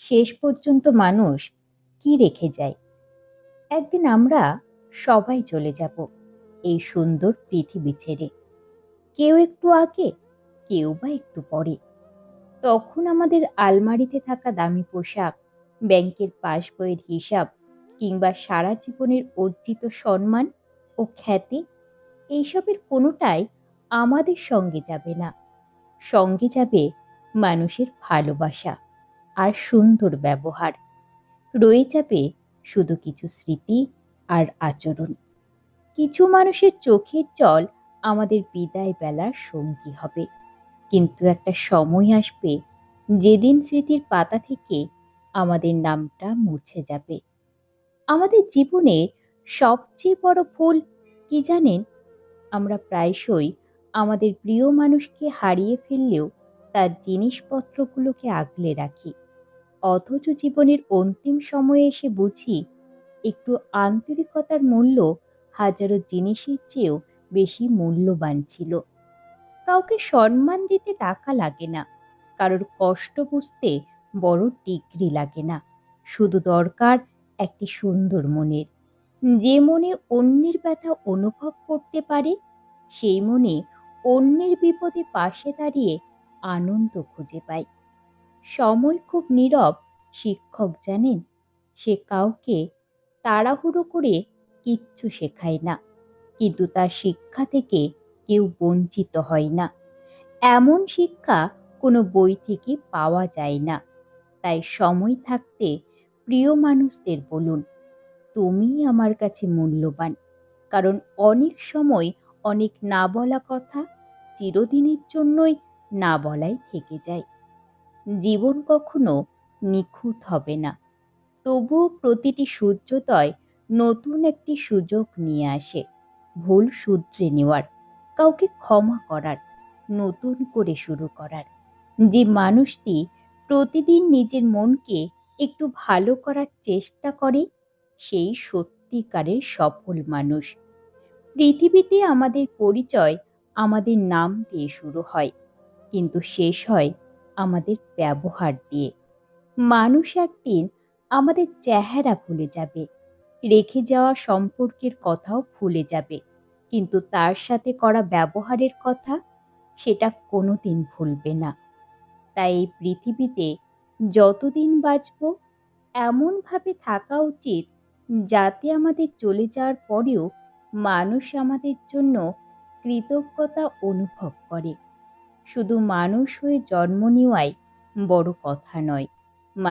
শেষ পর্যন্ত মানুষ কি রেখে যায়? একদিন আমরা সবাই চলে যাব এই সুন্দর পৃথিবী ছেড়ে। কেউ একটু আগে, কেউ বা একটু পরে। তখন আমাদের আলমারিতে থাকা দামি পোশাক, ব্যাংকের পাসবইয়ের হিসাব কিংবা সারা জীবনের অর্জিত সম্মান ও খ্যাতি, এইসবের কোনোটাই আমাদের সঙ্গে যাবে না। সঙ্গে যাবে মানুষের ভালোবাসা আর সুন্দর ব্যবহার। রয়ে যাবে শুধু কিছু স্মৃতি আর আচরণ। কিছু মানুষের চোখের জল আমাদের বিদায় বেলার সঙ্গী হবে, কিন্তু একটা সময় আসবে যেদিন স্মৃতির পাতা থেকে আমাদের নামটা মুছে যাবে। আমাদের জীবনের সবচেয়ে বড় ভুল কি জানেন? আমরা প্রায়শই আমাদের প্রিয় মানুষকে হারিয়ে ফেললেও তার জিনিসপত্রগুলোকে আগলে রাখি, অথচ জীবনের অন্তিম সময়ে এসে বুঝি একটু আন্তরিকতার মূল্য হাজারো জিনিসের চেয়েও বেশি মূল্যবান ছিল। কাউকে সম্মান দিতে টাকা লাগে না, কারোর কষ্ট বুঝতে বড় ডিগ্রি লাগে না। শুধু দরকার একটি সুন্দর মনের, যে মনে অন্যের ব্যথা অনুভব করতে পারে, সেই মনে অন্যের বিপদে পাশে দাঁড়িয়ে আনন্দ খুঁজে পায়। সময় খুব নীরব শিক্ষক জানেন। সে কাউকে তাড়াহুড়ো করে কিচ্ছু শেখায় না, কিন্তু তার শিক্ষা থেকে কেউ বঞ্চিত হয় না। এমন শিক্ষা কোনো বই থেকে পাওয়া যায় না। তাই সময় থাকতে প্রিয় মানুষদের বলুন, তুমি আমার কাছে মূল্যবান। কারণ অনেক সময় অনেক না বলা কথা চিরদিনের জন্যই না বলাই থেকে যায়। জীবন কখনো নিখুঁত হবে না, তবুও প্রতিটি সূর্যোদয় নতুন একটি সুযোগ নিয়ে আসে ভুল শুধরে নেওয়ার, কাউকে ক্ষমা করার, নতুন করে শুরু করার। যে মানুষটি প্রতিদিন নিজের মনকে একটু ভালো করার চেষ্টা করে, সেই সত্যিকারের সফল মানুষ। পৃথিবীতে আমাদের পরিচয় আমাদের নাম দিয়ে শুরু হয়, কিন্তু শেষ হয় আমাদের ব্যবহার দিয়ে। মানুষ একদিন আমাদের চেহারা ভুলে যাবে, রেখে যাওয়া সম্পর্কের কথাও ভুলে যাবে, কিন্তু তার সাথে করা ব্যবহারের কথা সেটা কোনোদিন ভুলবে না। তাই এই পৃথিবীতে যতদিন বাঁচব, এমনভাবে থাকা উচিত যাতে আমাদের চলে যাওয়ার পরেও মানুষ আমাদের জন্য কৃতজ্ঞতা অনুভব করে। শুধু মানুষ হয়ে জন্ম নেওয়াই বড় কথা নয়।